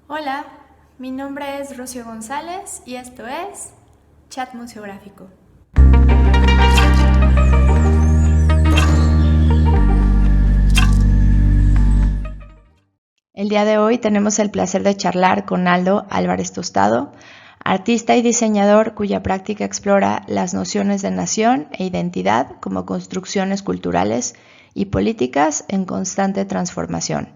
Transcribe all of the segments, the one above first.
Hola, mi nombre es Rocío González y esto es Chat Museográfico. El día de hoy tenemos el placer de charlar con Aldo Álvarez Tostado, artista y diseñador cuya práctica explora las nociones de nación e identidad como construcciones culturales y políticas en constante transformación.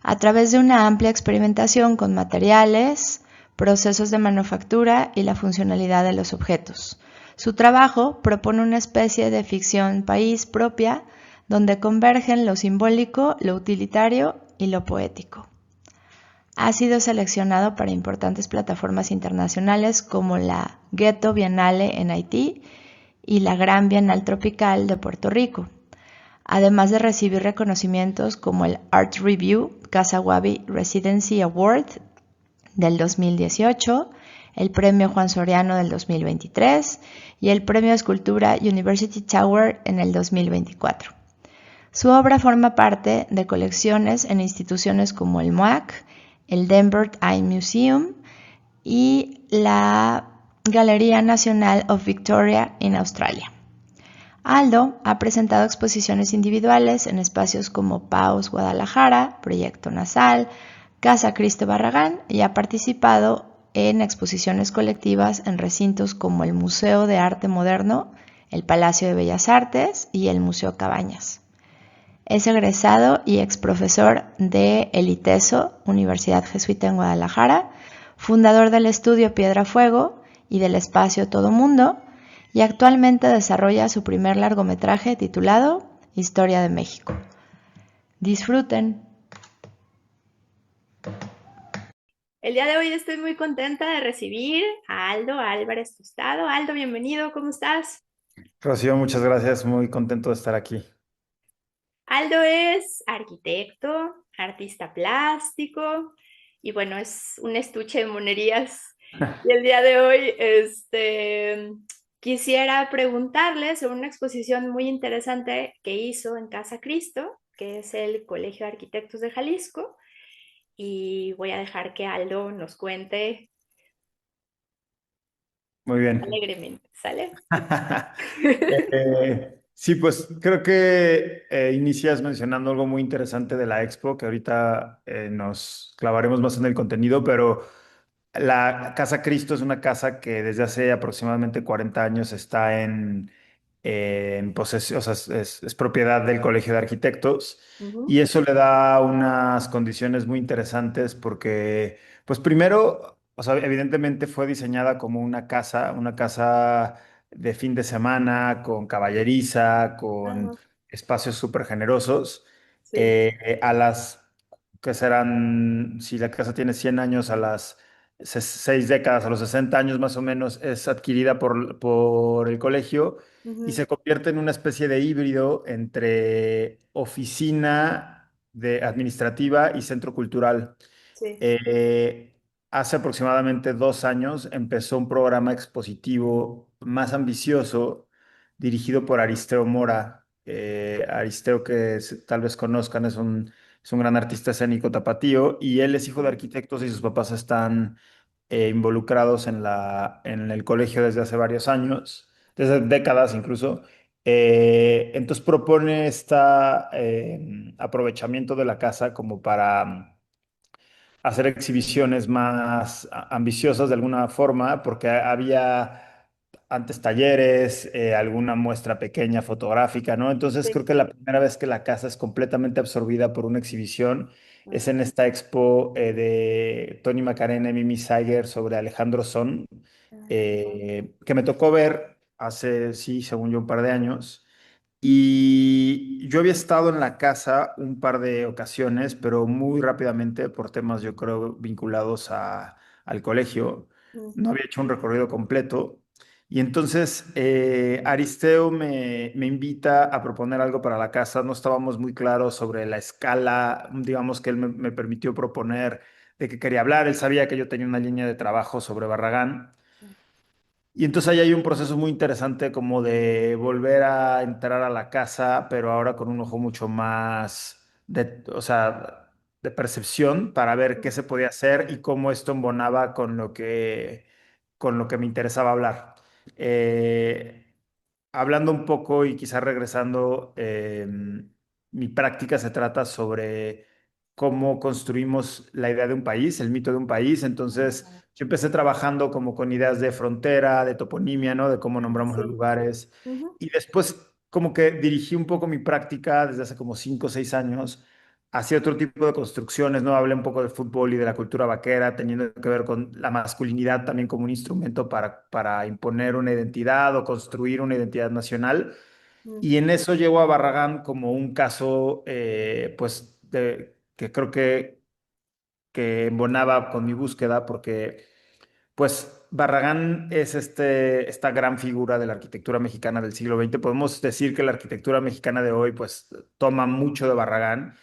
A través de una amplia experimentación con materiales, procesos de manufactura y la funcionalidad de los objetos. Su trabajo propone una especie de ficción país propia donde convergen lo simbólico, lo utilitario y lo poético. Ha sido seleccionado para importantes plataformas internacionales como la Ghetto Biennale en Haití y la Gran Bienal Tropical de Puerto Rico, además de recibir reconocimientos como el Art Review Casa Wabi Residency Award del 2018, el Premio Juan Soriano del 2023 y el Premio Escultura University Tower en el 2024. Su obra forma parte de colecciones en instituciones como el MOAC, el Denver Eye Museum y la Galería Nacional of Victoria en Australia. Aldo ha presentado exposiciones individuales en espacios como PAUS Guadalajara, Proyecto Nasal, Casa Cristo Barragán y ha participado en exposiciones colectivas en recintos como el Museo de Arte Moderno, el Palacio de Bellas Artes y el Museo Cabañas. Es egresado y exprofesor de El ITESO, Universidad Jesuita en Guadalajara, fundador del estudio Piedra Fuego y del espacio Todo Mundo, y actualmente desarrolla su primer largometraje titulado Historia de México. Disfruten. El día de hoy estoy muy contenta de recibir a Aldo Álvarez Tostado. Aldo, bienvenido, ¿cómo estás? Rocío, muchas gracias, muy contento de estar aquí. Aldo es arquitecto, artista plástico y bueno, es un estuche de monerías. Y el día de hoy, quisiera preguntarle sobre una exposición muy interesante que hizo en Casa Cristo, que es el Colegio de Arquitectos de Jalisco, y voy a dejar que Aldo nos cuente Muy bien. alegremente, ¿sale? Sí, pues creo que inicias mencionando algo muy interesante de la expo, que ahorita nos clavaremos más en el contenido, pero la Casa Cristo es una casa que desde hace aproximadamente 40 años está en posesión, o sea, es propiedad del Colegio de Arquitectos Ujú, y eso le da unas condiciones muy interesantes porque, pues primero, o sea, evidentemente fue diseñada como una casa de fin de semana, con caballeriza, con ajá, espacios súper generosos, sí, a las que serán, si la casa tiene 100 años, a las 6 décadas, a los 60 años más o menos, es adquirida por el colegio y ujú, se convierte en una especie de híbrido entre oficina administrativa y centro cultural. sí, Eh, Hace aproximadamente 2 años empezó un programa expositivo más ambicioso dirigido por Aristeo Mora. Aristeo, que tal vez conozcan, es un gran artista escénico tapatío y él es hijo de sí, arquitectos y sus papás están involucrados en el colegio desde hace varios años, desde décadas incluso. Entonces propone este aprovechamiento de la casa como para hacer exhibiciones más ambiciosas de alguna forma, porque había antes talleres, alguna muestra pequeña fotográfica, ¿no? Entonces creo sí, que la primera vez que la casa es completamente absorbida por una exhibición es ajá, en esta expo de Tony Macarena y Mimi Sager sobre Alejandro Son, que me tocó ver hace, sí, según yo, un par de años. Y yo había estado en la casa un par de ocasiones, pero muy rápidamente por temas, yo creo, vinculados al colegio. ujú, No había hecho un recorrido completo. Y entonces Aristeo me invita a proponer algo para la casa. No estábamos muy claros sobre la escala, digamos que él me permitió proponer de qué quería hablar. Él sabía que yo tenía una línea de trabajo sobre Barragán. Y entonces ahí hay un proceso muy interesante como de volver a entrar a la casa, pero ahora con un ojo mucho más, o sea, de percepción para ver qué se podía hacer y cómo esto embonaba con lo que me interesaba hablar. Eh, Hablando un poco y quizás regresando, mi práctica se trata sobre cómo construimos la idea de un país, el mito de un país. Entonces, yo empecé trabajando como con ideas de frontera, de toponimia, ¿no? De cómo Ah, nombramos los sí. lugares. Ujú. Y después como que dirigí un poco mi práctica desde hace como 5 o 6 años hacia otro tipo de construcciones, ¿no? Hablé un poco de fútbol y de la cultura vaquera, teniendo que ver con la masculinidad también como un instrumento para imponer una identidad o construir una identidad nacional. Mm, Y en eso llevo a Barragán como un caso, pues, que creo que embonaba con mi búsqueda, porque pues Barragán es esta gran figura de la arquitectura mexicana del siglo XX. Podemos decir que la arquitectura mexicana de hoy pues toma mucho de Barragán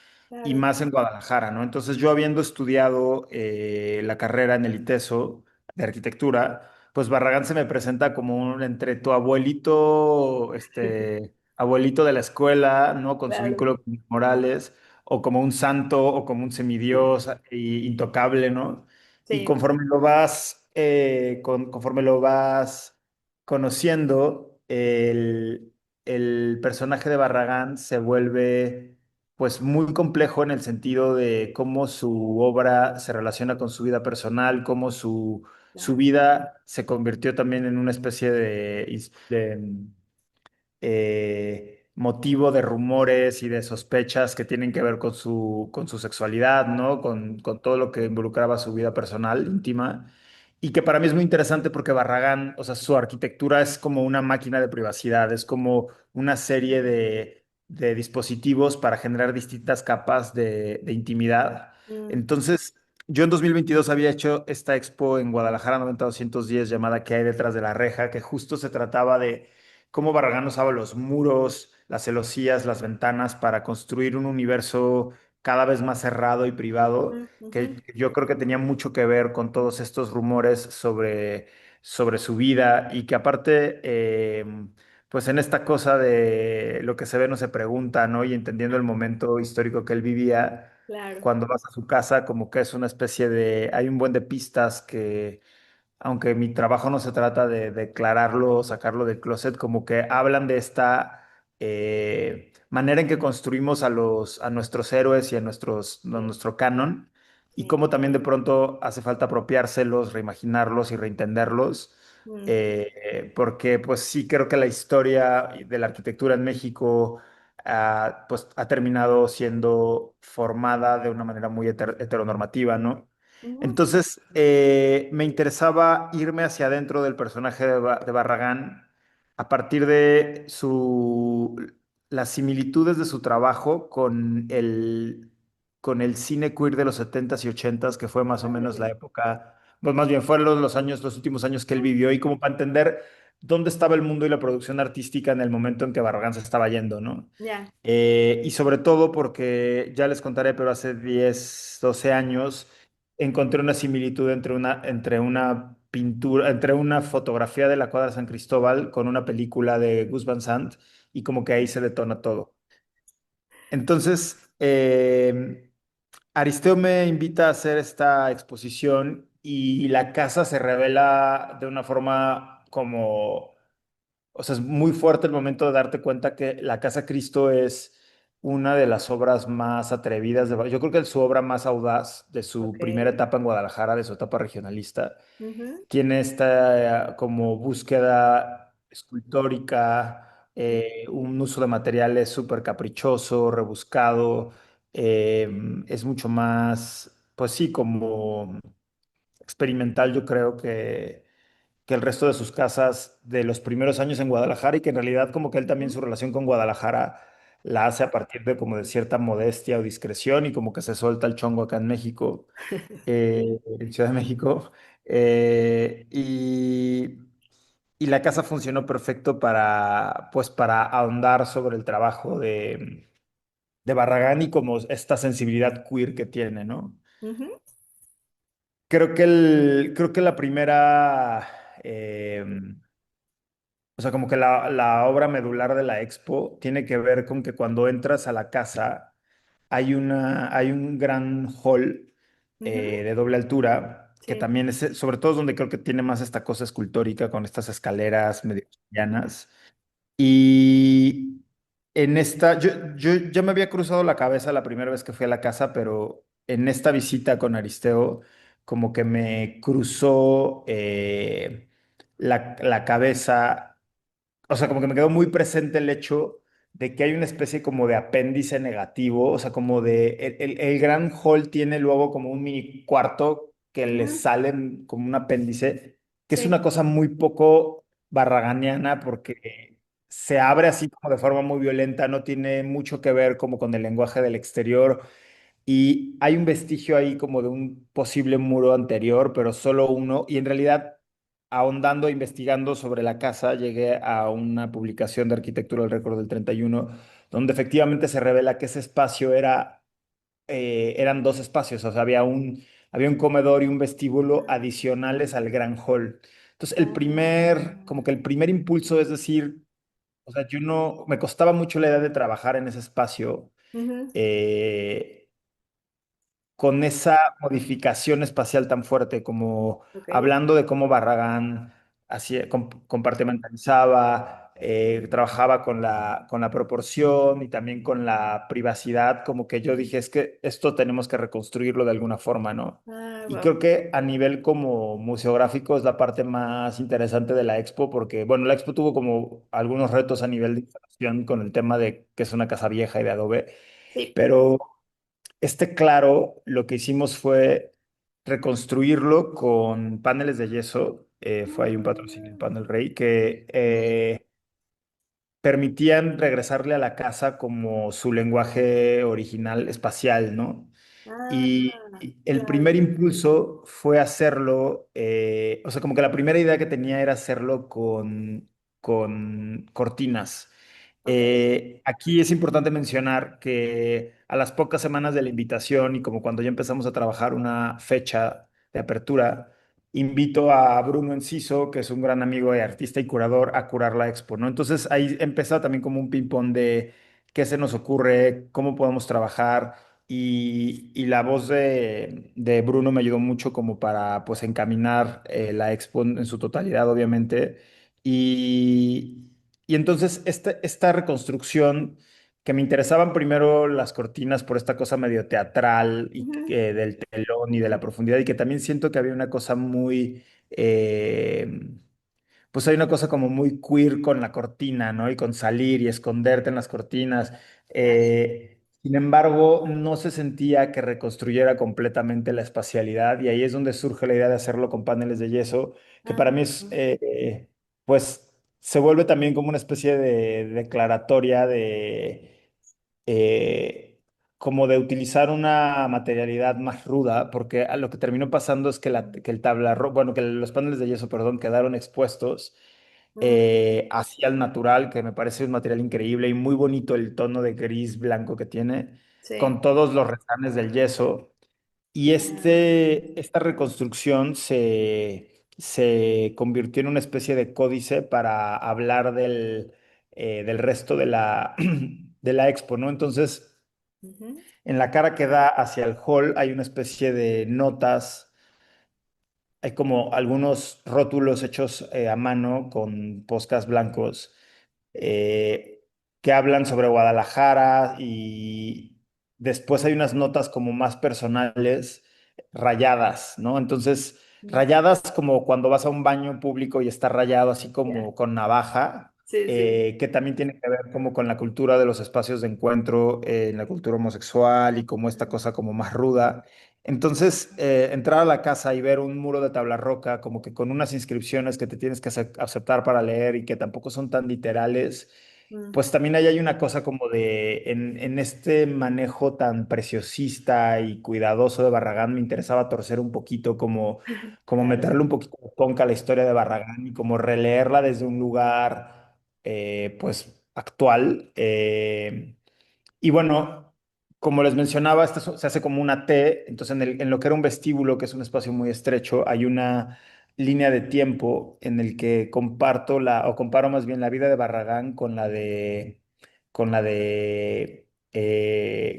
y claro, más en Guadalajara, ¿no? Entonces yo habiendo estudiado la carrera en el ITESO de arquitectura, pues Barragán se me presenta como entre tu abuelito, abuelito de la escuela, ¿no? Con su claro. vínculo con Morales, o como un santo, o como un semidios intocable, ¿no? Y Sí, conforme lo vas conociendo, el personaje de Barragán se vuelve pues muy complejo en el sentido de cómo su obra se relaciona con su vida personal, cómo su claro. vida se convirtió también en una especie motivo de rumores y de sospechas que tienen que ver con su sexualidad, ¿no? Con todo lo que involucraba su vida personal, íntima. Y que para mí es muy interesante porque Barragán, o sea, su arquitectura es como una máquina de privacidad, es como una serie de dispositivos para generar distintas capas de intimidad. Mm, Entonces, yo en 2022 había hecho esta expo en Guadalajara 90-210 llamada ¿Qué hay detrás de la reja?, que justo se trataba de cómo Barragán usaba los muros, las celosías, las ventanas para construir un universo cada vez más cerrado y privado, mm, ujú, que yo creo que tenía mucho que ver con todos estos rumores sobre su vida y que aparte, pues en esta cosa de lo que se ve no se pregunta, ¿no? Y entendiendo el momento histórico que él vivía, claro. cuando vas a su casa, como que es una especie hay un buen de pistas que aunque mi trabajo no se trata de declararlo o sacarlo del closet, como que hablan de esta manera en que construimos a nuestros héroes y a nuestro canon, y Sí. cómo también de pronto hace falta apropiárselos, reimaginarlos y reentenderlos, Mm, porque pues sí creo que la historia de la arquitectura en México pues ha terminado siendo formada de una manera muy heteronormativa, ¿no? ujú, Entonces, me interesaba irme hacia adentro del personaje de Barragán a partir de las similitudes de su trabajo con el cine queer de los 70s y 80s, que fue más o menos la órale, época, pues más bien fueron los últimos años que él mm, vivió, y como para entender dónde estaba el mundo y la producción artística en el momento en que Barragán se estaba yendo, ¿no? ya. Y sobre todo porque, ya les contaré, pero hace 10 12 años encontré una similitud entre una pintura, entre una fotografía de la cuadra San Cristóbal con una película de Gus Van Sant, y como que ahí se detona todo. Entonces, Aristeo me invita a hacer esta exposición y la casa se revela de una forma como, o sea, es muy fuerte el momento de darte cuenta que La Casa Cristo es una de las obras más atrevidas yo creo que es su obra más audaz de su primera Ok. etapa en Guadalajara, de su etapa regionalista. Ujú, Tiene esta como búsqueda escultórica, un uso de materiales súper caprichoso, rebuscado, es mucho más, pues sí, como experimental, yo creo que el resto de sus casas de los primeros años en Guadalajara, y que en realidad como que él también ujú. su relación con Guadalajara la hace a partir de como de cierta modestia o discreción, y como que se suelta el chongo acá en México, en Ciudad de México. eh, y, y la casa funcionó perfecto pues para ahondar sobre el trabajo de Barragán y como esta sensibilidad queer que tiene, ¿no? Ujú, Creo que la primera, o sea, como que la obra medular de la expo tiene que ver con que cuando entras a la casa, hay un gran hall Ujú, de doble altura, que sí. también es, sobre todo es donde creo que tiene más esta cosa escultórica con estas escaleras medio llanas. Y en esta, yo ya me había cruzado la cabeza la primera vez que fui a la casa, pero en esta visita con Aristeo, como que me cruzó la cabeza, o sea, como que me quedó muy presente el hecho de que hay una especie como de apéndice negativo, o sea, como de, el gran hall tiene luego como un mini cuarto que le Ujú, sale como un apéndice, que es una sí. cosa muy poco barraganiana porque se abre así como de forma muy violenta, no tiene mucho que ver como con el lenguaje del exterior y hay un vestigio ahí como de un posible muro anterior, pero solo uno. Y en realidad, ahondando, e investigando sobre la casa, llegué a una publicación de Arquitectura del Récord del 31, donde efectivamente se revela que ese espacio eran dos espacios, o sea, había un comedor y un vestíbulo adicionales al gran hall. Entonces, como que el primer impulso es decir, o sea, yo no, me costaba mucho la idea de trabajar en ese espacio. Ujú, eh, con esa modificación espacial tan fuerte, como ok. hablando de cómo Barragán compartimentalizaba, trabajaba con la proporción y también con la privacidad, como que yo dije, es que esto tenemos que reconstruirlo de alguna forma, ¿no? Ah, Y wow. creo que a nivel como museográfico es la parte más interesante de la expo, porque, bueno, la expo tuvo como algunos retos a nivel de instalación con el tema de que es una casa vieja y de adobe, Sí. pero claro, lo que hicimos fue reconstruirlo con paneles de yeso. Fue ahí un patrocinio del Panel Rey que permitían regresarle a la casa como su lenguaje original espacial, ¿no? Ah, Y el primer claro. impulso fue hacerlo, o sea, como que la primera idea que tenía era hacerlo con cortinas. Ok. Aquí es importante mencionar que a las pocas semanas de la invitación y como cuando ya empezamos a trabajar una fecha de apertura, invito a Bruno Enciso, que es un gran amigo de artista y curador, a curar la expo, ¿no? Entonces ahí empezó también como un ping-pong de qué se nos ocurre, cómo podemos trabajar y la voz de Bruno me ayudó mucho como para pues encaminar la expo en su totalidad, obviamente. Y, y entonces esta reconstrucción que me interesaban primero las cortinas por esta cosa medio teatral y Ujú, del telón y de la profundidad y que también siento que había una cosa muy, pues hay una cosa como muy queer con la cortina, ¿no? Y con salir y esconderte en las cortinas. claro. Sin embargo, no se sentía que reconstruyera completamente la espacialidad y ahí es donde surge la idea de hacerlo con paneles de yeso, que Ah, para mí pues, se vuelve también como una especie de declaratoria eh, como de utilizar una materialidad más ruda, porque a lo que terminó pasando es que, que el tablarro, bueno, que los paneles de yeso, perdón, quedaron expuestos mm, hacia el natural, que me parece un material increíble y muy bonito el tono de gris blanco que tiene, sí. con todos los retanes del yeso. Y Ah, esta reconstrucción se convirtió en una especie de códice para hablar del resto de de la expo, ¿no? Entonces, ujú, en la cara que da hacia el hall hay una especie de notas, hay como algunos rótulos hechos a mano con poscas blancos eh, que hablan sobre Guadalajara y después hay unas notas como más personales, rayadas, ¿no? Entonces, mm, rayadas como cuando vas a un baño público y está rayado así ya. como con navaja. Sí, sí. Que también tiene que ver como con la cultura de los espacios de encuentro en la cultura homosexual y como esta cosa como más ruda. Entonces, entrar a la casa y ver un muro de tabla roca, como que con unas inscripciones que te tienes que aceptar para leer y que tampoco son tan literales, Mm, pues también ahí hay una cosa como en este manejo tan preciosista y cuidadoso de Barragán, me interesaba torcer un poquito, como claro. meterle un poquito de tonca a la historia de Barragán y como releerla desde un lugar, pues, actual. Y bueno, como les mencionaba, se hace como una T, entonces en lo que era un vestíbulo, que es un espacio muy estrecho, hay una línea de tiempo en el que o comparo más bien la vida de Barragán con la de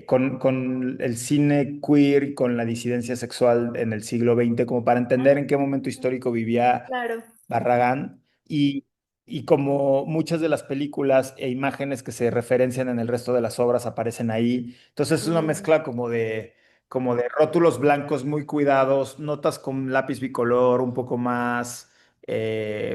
con el cine queer y con la disidencia sexual en el siglo XX, como para entender Ah, en qué momento histórico vivía claro. Barragán y como muchas de las películas e imágenes que se referencian en el resto de las obras aparecen ahí. Entonces es una Mm, mezcla como de rótulos blancos muy cuidados, notas con lápiz bicolor, un poco más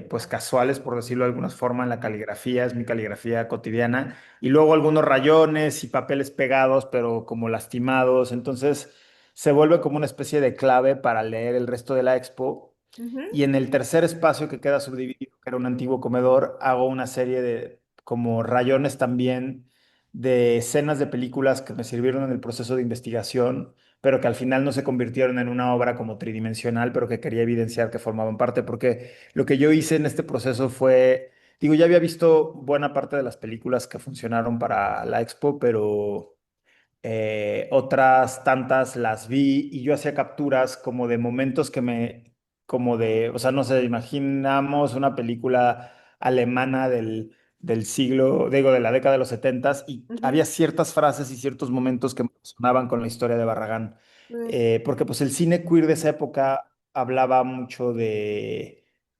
pues casuales, por decirlo de alguna forma, en la caligrafía, es mi caligrafía cotidiana, y luego algunos rayones y papeles pegados, pero como lastimados. Entonces se vuelve como una especie de clave para leer el resto de la expo. ujú, Y en el tercer espacio que queda subdividido, que era un antiguo comedor, hago una serie de como rayones también de escenas de películas que me sirvieron en el proceso de investigación, pero que al final no se convirtieron en una obra como tridimensional, pero que quería evidenciar que formaban parte, porque lo que yo hice en este proceso fue, digo, ya había visto buena parte de las películas que funcionaron para la expo, pero otras tantas las vi y yo hacía capturas como de momentos como de, o sea, no sé, imaginamos una película alemana del siglo, digo, de la década de los setentas y ujú, había ciertas frases y ciertos momentos que me sonaban con la historia de Barragán. mm, Porque pues el cine queer de esa época hablaba mucho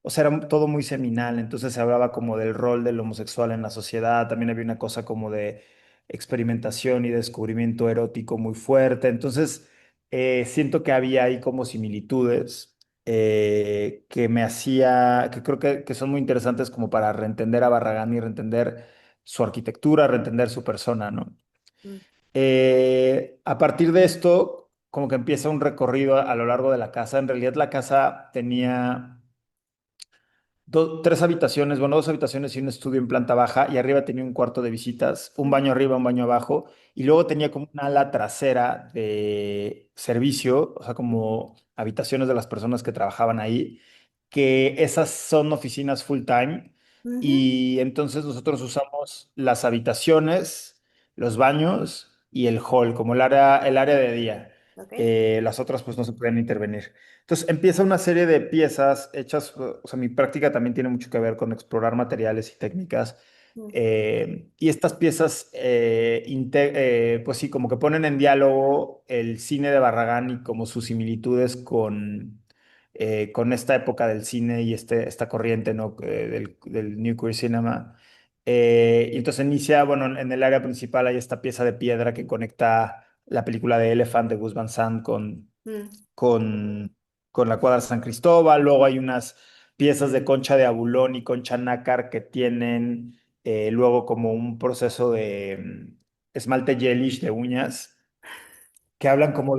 o sea, era todo muy seminal, entonces se hablaba como del rol del homosexual en la sociedad, también había una cosa como de experimentación y descubrimiento erótico muy fuerte. Entonces, siento que había ahí como similitudes que me hacía, que creo que son muy interesantes como para reentender a Barragán y reentender su arquitectura, reentender su persona, ¿no? mm, A partir de esto, como que empieza un recorrido a lo largo de la casa. En realidad la casa tenía tres habitaciones, bueno, dos habitaciones y un estudio en planta baja, y arriba tenía un cuarto de visitas, un baño ujú, arriba, un baño abajo, y luego tenía como una ala trasera de servicio, o sea, como habitaciones de las personas que trabajaban ahí, que esas son oficinas full time, ujú, y entonces nosotros usamos las habitaciones, los baños y el hall, como el área de día. ok. Las otras pues no se pueden intervenir. Entonces empieza una serie de piezas hechas, o sea, mi práctica también tiene mucho que ver con explorar materiales y técnicas. Mm, Y estas piezas, pues sí, como que ponen en diálogo el cine de Barragán y como sus similitudes con esta época del cine y esta corriente, ¿no? Del New Queer Cinema. Y entonces inicia, bueno, en el área principal hay esta pieza de piedra que conecta la película de Elephant de Gus Van Sant mm, con, con la cuadra San Cristóbal. Luego hay unas piezas de concha de abulón y concha nácar que tienen luego como un proceso de esmalte gelish de uñas que hablan como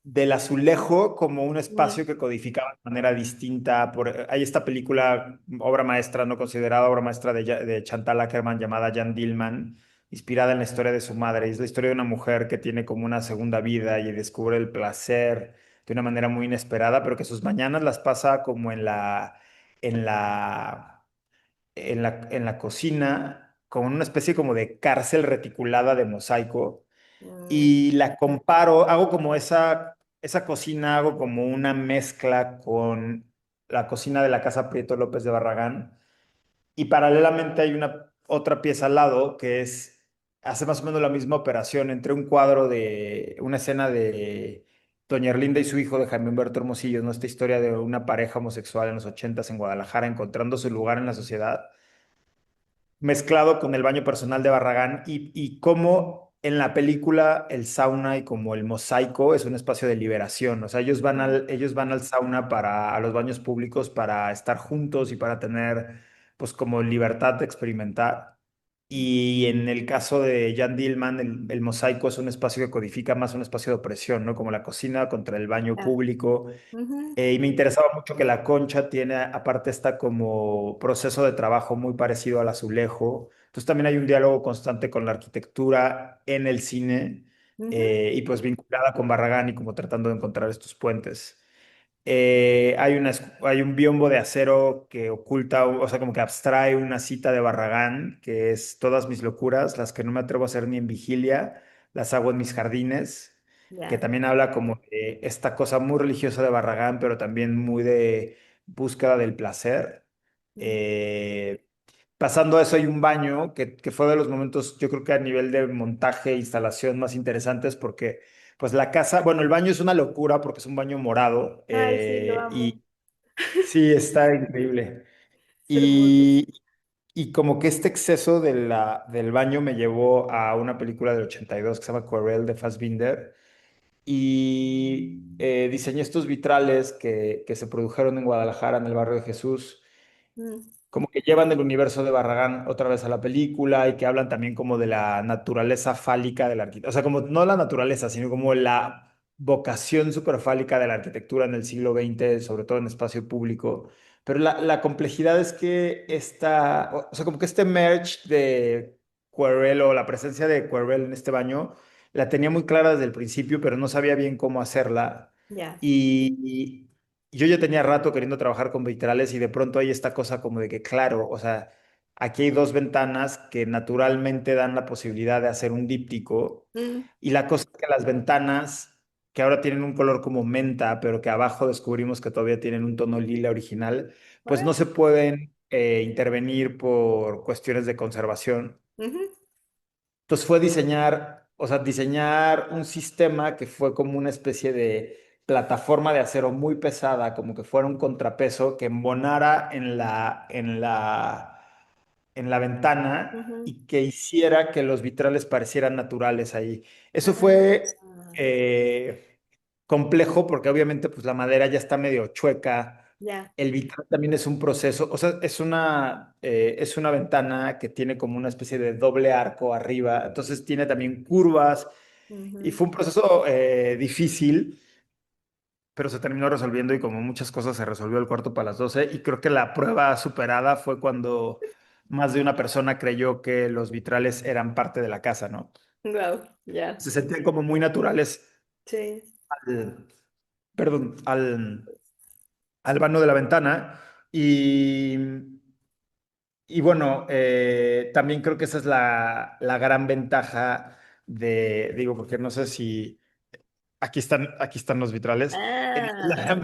del azulejo como un mm, espacio que codificaba de manera distinta. Hay esta película, obra maestra, no considerada obra maestra de Chantal Akerman llamada Jan Dillman, inspirada en la historia de su madre. Es la historia de una mujer que tiene como una segunda vida y descubre el placer de una manera muy inesperada, pero que sus mañanas las pasa como en la, en la cocina, como en una especie como de cárcel reticulada de mosaico mm, y la comparo, hago como esa cocina, hago como una mezcla con la cocina de la Casa Prieto López de Barragán y paralelamente hay una otra pieza al lado que hace más o menos la misma operación entre un cuadro de una escena de Doña Erlinda y su hijo de Jaime Humberto Hermosillo, ¿no? Esta historia de una pareja homosexual en los ochentas en Guadalajara encontrando su lugar en la sociedad mezclado con el baño personal de Barragán y cómo en la película el sauna y como el mosaico es un espacio de liberación. O sea, mm, ellos van al sauna a los baños públicos para estar juntos y para tener pues como libertad de experimentar. Y en el caso de Jan Dillman, el mosaico es un espacio que codifica más un espacio de opresión, ¿no? Como la cocina contra el baño ya, público. ujú, Y me interesaba mucho que la concha tiene, aparte, está como proceso de trabajo muy parecido al azulejo. Entonces también hay un diálogo constante con la arquitectura en el cine ujú, y pues vinculada con Barragán y como tratando de encontrar estos puentes. Hay un biombo de acero que oculta, o sea, como que abstrae una cita de Barragán, que es todas mis locuras, las que no me atrevo a hacer ni en vigilia, las hago en mis jardines, que ya, también habla como de esta cosa muy religiosa de Barragán, pero también muy de búsqueda del placer. mm, Eh, pasando a eso hay un baño que fue de los momentos, yo creo que a nivel de montaje e instalación más interesantes porque pues la casa, bueno, el baño es una locura porque es un baño morado Ay, sí, lo amo. y sí, está increíble. Es hermoso. Y, y como que este exceso del baño me llevó a una película del 82 que se llama Querelle de Fassbinder y diseñé estos vitrales que se produjeron en Guadalajara, en el barrio de Jesús, Mm, como que llevan el universo de Barragán otra vez a la película y que hablan también como de la naturaleza fálica de la arquitectura, o sea, como no la naturaleza, sino como la vocación superfálica de la arquitectura en el siglo XX, sobre todo en espacio público. Pero la complejidad es que o sea, como que este merge de Querelle o la presencia de Querelle en este baño, la tenía muy clara desde el principio, pero no sabía bien cómo hacerla. ya. Y yo ya tenía rato queriendo trabajar con vitrales y de pronto hay esta cosa como de que, claro, o sea, aquí hay dos ventanas que naturalmente dan la posibilidad de hacer un díptico Mm, y la cosa es que las ventanas, que ahora tienen un color como menta, pero que abajo descubrimos que todavía tienen un tono lila original, pues no órale. se pueden intervenir por cuestiones de conservación. Ujú, Entonces fue diseñar, o sea, diseñar un sistema que fue como una especie de plataforma de acero muy pesada, como que fuera un contrapeso que embonara en la ventana ujú. y que hiciera que los vitrales parecieran naturales ahí. Eso Ah, fue complejo porque obviamente pues la madera ya está medio chueca. ya. El vitral también es un proceso, o sea, es una ventana que tiene como una especie de doble arco arriba, entonces tiene también curvas y Ujú, fue un proceso difícil, pero se terminó resolviendo y como muchas cosas se resolvió el cuarto para las 12 y creo que la prueba superada fue cuando más de una persona creyó que los vitrales eran parte de la casa, ¿no? guau, ya. Se sentían como muy naturales Sí. al, perdón, al vano de la ventana y bueno, también creo que esa es la gran ventaja digo, porque no sé si aquí están los vitrales. La Ah. gran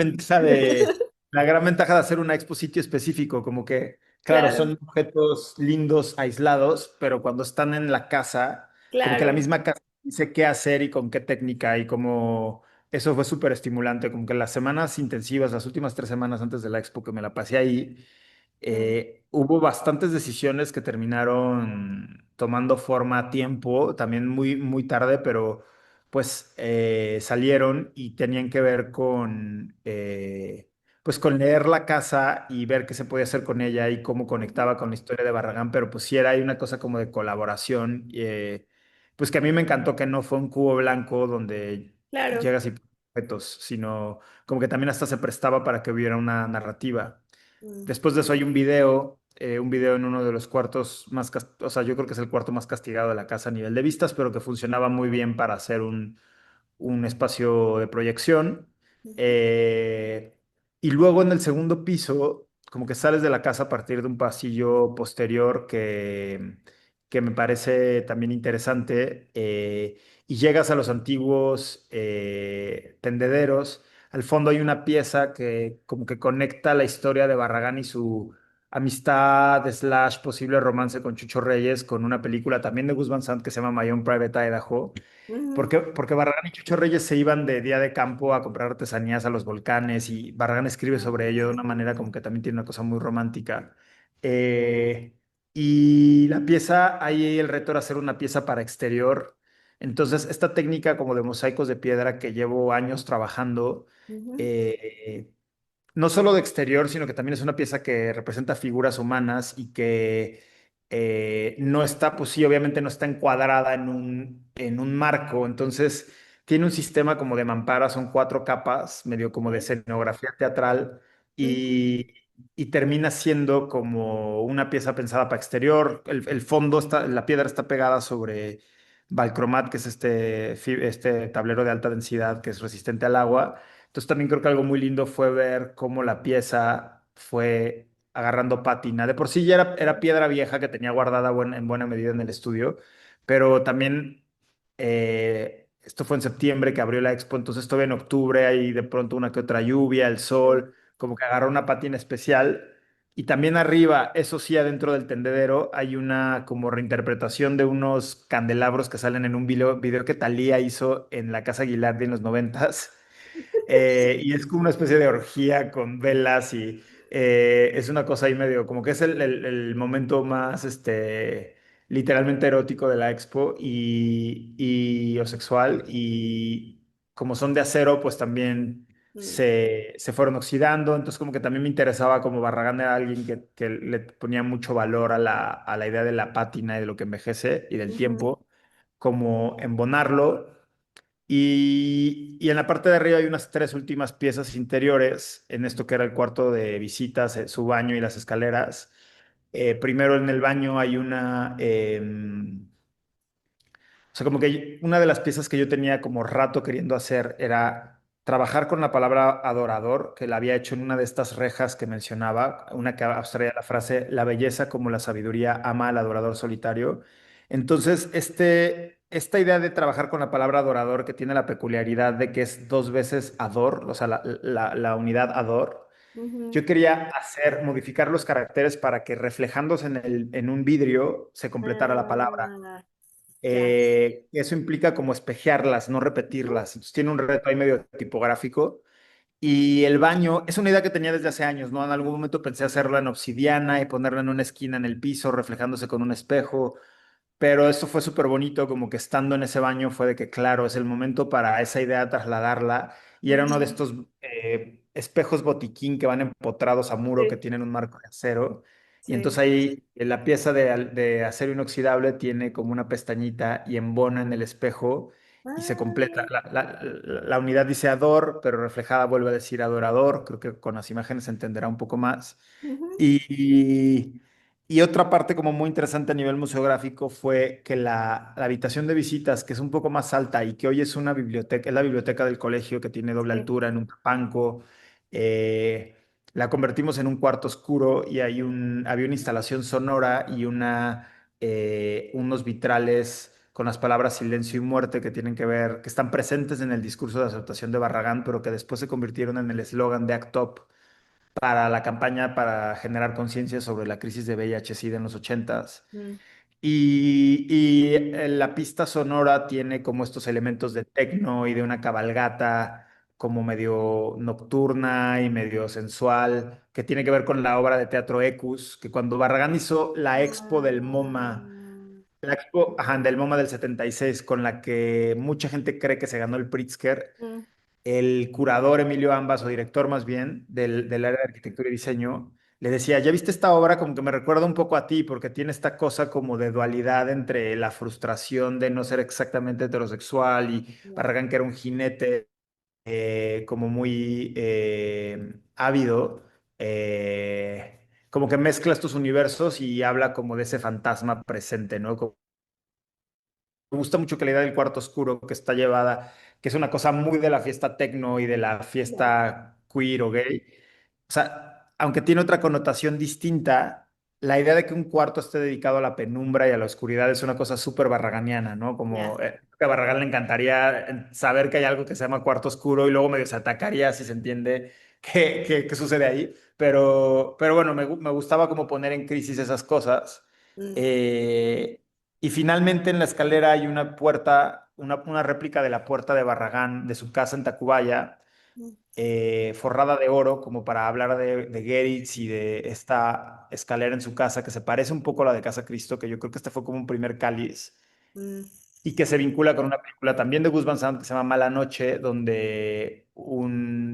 la gran ventaja de hacer una expo sitio específico, como que, claro, Claro, son objetos lindos, aislados, pero cuando están en la casa, como que la claro. misma casa dice qué hacer y con qué técnica y como eso fue súper estimulante, como que las semanas intensivas, las últimas 3 semanas antes de la expo que me la pasé ahí, Mm, hubo bastantes decisiones que terminaron tomando forma a tiempo, también muy, muy tarde, pero pues salieron y tenían que ver pues con leer la casa y ver qué se podía hacer con ella y cómo ujú, conectaba con la historia de Barragán, pero pues sí era ahí una cosa como de colaboración, pues que a mí me encantó que no fue un cubo blanco donde claro. llegas y objetos, sino como que también hasta se prestaba para que hubiera una narrativa. Mm, Después de eso hay un video en uno de los cuartos o sea, yo creo que es el cuarto más castigado de la casa a nivel de vistas, pero que funcionaba muy bien para hacer un espacio de proyección. ujú, Eh, y luego en el segundo piso, como que sales de la casa a partir de un pasillo posterior que me parece también interesante, y llegas a los antiguos tendederos. Al fondo hay una pieza que como que conecta la historia de Barragán y su amistad slash posible romance con Chucho Reyes con una película también de Gus Van Sant que se llama My Own Private Idaho. ujú. Porque Barragán y Chucho Reyes se iban de día de campo a comprar artesanías a los volcanes y Barragán escribe sobre ello de una manera como que también tiene una cosa muy romántica. Eh, y la pieza, ahí el reto era hacer una pieza para exterior. Entonces, esta técnica como de mosaicos de piedra que llevo años trabajando, Ujú, eh, no solo de exterior, sino que también es una pieza que representa figuras humanas y que no está, pues sí, obviamente no está encuadrada en un marco, entonces tiene un sistema como de mampara, son 4 capas, medio como de sí, escenografía teatral ujú, y, y termina siendo como una pieza pensada para exterior, el fondo está, la piedra está pegada sobre Valcromat, que es este tablero de alta densidad que es resistente al agua. Entonces también creo que algo muy lindo fue ver cómo la pieza fue agarrando pátina. De por sí ya era piedra vieja que tenía guardada en buena medida en el estudio, pero también esto fue en septiembre que abrió la expo, entonces todavía en octubre hay de pronto una que otra lluvia, el ujú, sol, como que agarró una pátina especial Y también arriba, eso sí, adentro del tendedero, hay una como reinterpretación de unos candelabros que salen en un video que Thalía hizo en la Casa Aguilar en los noventas. Y es como una especie de orgía con velas y es una cosa ahí medio, como que es el momento más, literalmente erótico de la expo o sexual. Y como son de acero, pues también Mm, se fueron oxidando. Entonces como que también me interesaba, como Barragán era alguien que le ponía mucho valor a la idea de la pátina y de lo que envejece y del ujú, tiempo, como embonarlo. Y en la parte de arriba hay unas tres últimas piezas interiores, en esto que era el cuarto de visitas, su baño y las escaleras. Primero en el baño hay o sea, como que una de las piezas que yo tenía como rato queriendo hacer era trabajar con la palabra adorador, que la había hecho en una de estas rejas que mencionaba, una que abstraía la frase, la belleza como la sabiduría ama al adorador solitario. Entonces, esta idea de trabajar con la palabra adorador, que tiene la peculiaridad de que es dos veces ador, o sea, la unidad ador, ujú. yo quería modificar los caracteres para que reflejándose en un vidrio se completara la palabra. Ah, ya. Eso implica como espejearlas, no Ujú, repetirlas. Entonces tiene un reto ahí medio tipográfico. Y el baño es una idea que tenía desde hace años, ¿no? En algún momento pensé hacerlo en obsidiana y ponerla en una esquina en el piso, reflejándose con un espejo. Pero esto fue súper bonito, como que estando en ese baño fue de que, claro, es el momento para esa idea trasladarla. Y era uno de ujú. estos espejos botiquín que van empotrados a muro, que Sí, tienen un marco de acero. Y entonces sí. ahí la pieza de acero inoxidable tiene como una pestañita y embona en el espejo y se completa. Ah, La unidad dice ador, pero reflejada vuelve a decir adorador. Creo que con las imágenes se entenderá un poco más. ujú, Y, y otra parte como muy interesante a nivel museográfico fue que la habitación de visitas, que es un poco más alta y que hoy es una biblioteca, es la biblioteca del colegio que tiene doble sí. altura en un banco, la convertimos en un cuarto oscuro y había una instalación sonora y unos vitrales con las palabras silencio y muerte que tienen que ver, que están presentes en el discurso de aceptación de Barragán, pero que después se convirtieron en el eslogan de ACT UP para la campaña para generar conciencia sobre la crisis de VIH-Sida en los ochentas. Mm, La pista sonora tiene como estos elementos de techno y de una cabalgata como medio nocturna y medio sensual, que tiene que ver con la obra de teatro Ecus, que cuando Barragán hizo la expo del MoMA, ah, la expo, ajá, del MoMA del 76, con la que mucha gente cree que se ganó el Pritzker, mm, el curador Emilio Ambas, o director más bien, del área de arquitectura y diseño, le decía, ¿ya viste esta obra? Como que me recuerda un poco a ti, porque tiene esta cosa como de dualidad entre la frustración de no ser exactamente heterosexual y ya. Barragán, que era un jinete como muy ávido, como que mezcla estos universos y habla como de ese fantasma presente, ¿no? Me gusta mucho que la idea del cuarto oscuro que está llevada, que es una cosa muy de la fiesta techno y de la Ya. fiesta queer o gay. O sea, aunque tiene otra connotación distinta, la idea de que un cuarto esté dedicado a la penumbra y a la oscuridad es una cosa súper barraganiana, ¿no? Como Ya. que a Barragán le encantaría saber que hay algo que se llama cuarto oscuro y luego medio se atacaría si se entiende qué sucede ahí. Pero bueno, me gustaba como poner en crisis esas cosas. Mm, Eh, y finalmente en la escalera hay una puerta, una réplica de la puerta de Barragán, de su casa en Tacubaya, mm, forrada de oro, como para hablar de Geritz y de esta escalera en su casa, que se parece un poco a la de Casa Cristo, que yo creo que este fue como un primer cáliz mm, y que se vincula con una película también de Gus Van Sant que se llama Mala Noche, donde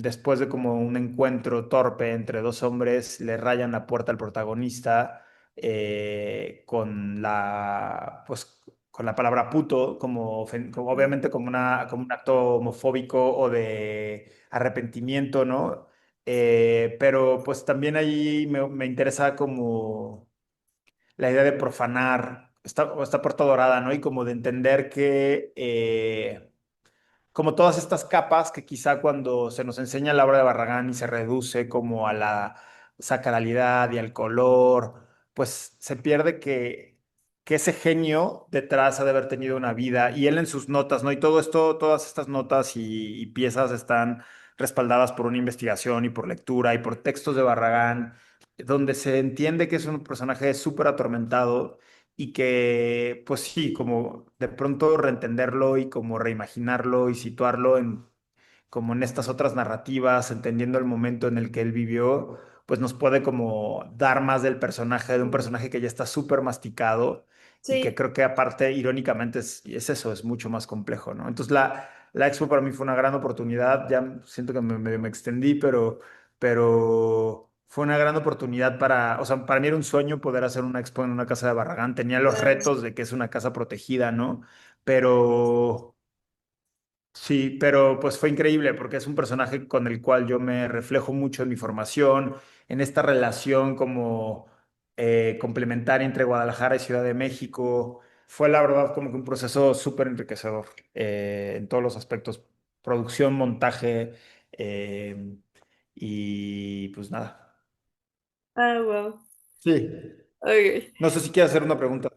después de como un encuentro torpe entre dos hombres, le rayan la puerta al protagonista con la palabra puto, como mm, obviamente como un acto homofóbico o de arrepentimiento, ¿no? Pero pues también ahí me interesa como la idea de profanar esta puerta dorada, ¿no? Y como de entender que, como todas estas capas que quizá cuando se nos enseña la obra de Barragán y se reduce como a la sacralidad y al color, pues se pierde que ese genio detrás ha de haber tenido una vida y él en sus notas, ¿no? Y todo esto, todas estas notas y piezas están respaldadas por una investigación y por lectura y por textos de Barragán. donde se entiende que es un personaje súper atormentado y que, pues sí, como de pronto reentenderlo y como reimaginarlo y situarlo en como en estas otras narrativas, entendiendo el momento en el que él vivió, pues nos puede como dar más del personaje, de un personaje que ya está súper masticado y que Sí, creo que aparte, irónicamente, es eso, es mucho más complejo, ¿no? Entonces la expo para mí fue una gran oportunidad, ya siento que medio me extendí, pero fue una gran oportunidad para, o sea, para mí era un sueño poder hacer una expo en una casa de Barragán, tenía los claro. retos de que es una casa protegida, ¿no? Pero... Sí, pero pues fue increíble porque es un personaje con el cual yo me reflejo mucho en mi formación, en esta relación como complementaria entre Guadalajara y Ciudad de México. Fue la verdad como que un proceso súper enriquecedor en todos los aspectos, producción, montaje eh, y pues nada. Ah, wow. Sí, Ok. no sé si quieres hacer una pregunta.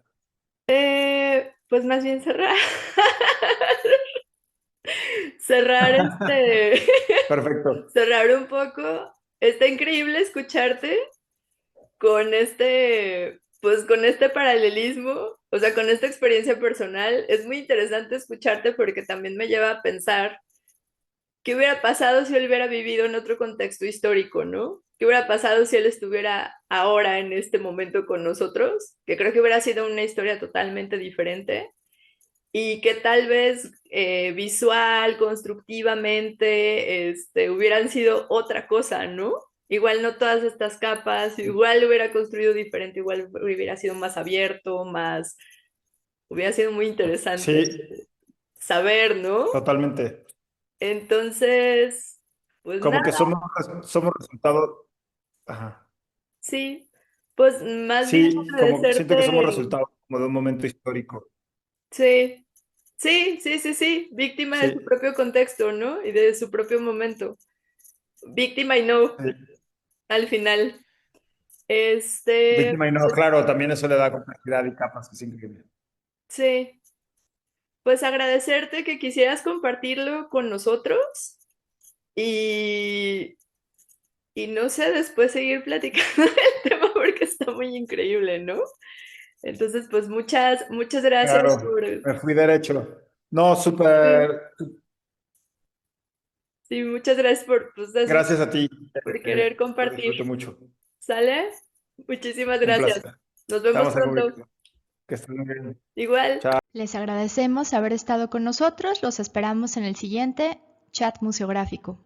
Pues más bien cerrar. Cerrar Perfecto. cerrar un poco. Está increíble escucharte con pues con este paralelismo, o sea, con esta experiencia personal. Es muy interesante escucharte porque también me lleva a pensar qué hubiera pasado si él hubiera vivido en otro contexto histórico, ¿no? ¿Qué hubiera pasado si él estuviera ahora en este momento con nosotros? Que creo que hubiera sido una historia totalmente diferente y que tal vez visual, constructivamente, hubieran sido otra cosa, ¿no? Igual no todas estas capas, igual hubiera construido diferente, igual hubiera sido más abierto, hubiera sido muy interesante Sí, saber, ¿no? totalmente. Entonces, pues Como nada, que somos resultado. Ajá. sí, pues más bien Sí, como siento que somos agradecerte, resultado como de un momento histórico. sí, sí, víctima de su Sí, propio contexto, ¿no? Y de su propio momento. Víctima y no, sí. al final. Este, Víctima y no, claro, también eso le da complejidad y capas, que es increíble. sí, pues agradecerte que quisieras compartirlo con nosotros y, y no sé, después seguir platicando del tema porque está muy increíble, ¿no? Entonces, pues muchas gracias Claro, me fui derecho. No, sí, súper. sí, muchas gracias por, pues eso, Gracias a ti. por querer Lo compartir. disfruto mucho. ¿Sale? Muchísimas Un gracias. placer. Nos vemos Estamos en pronto. comunicación. Que estés muy bien. Igual. Les agradecemos haber estado con nosotros. Los esperamos en el siguiente chat museográfico.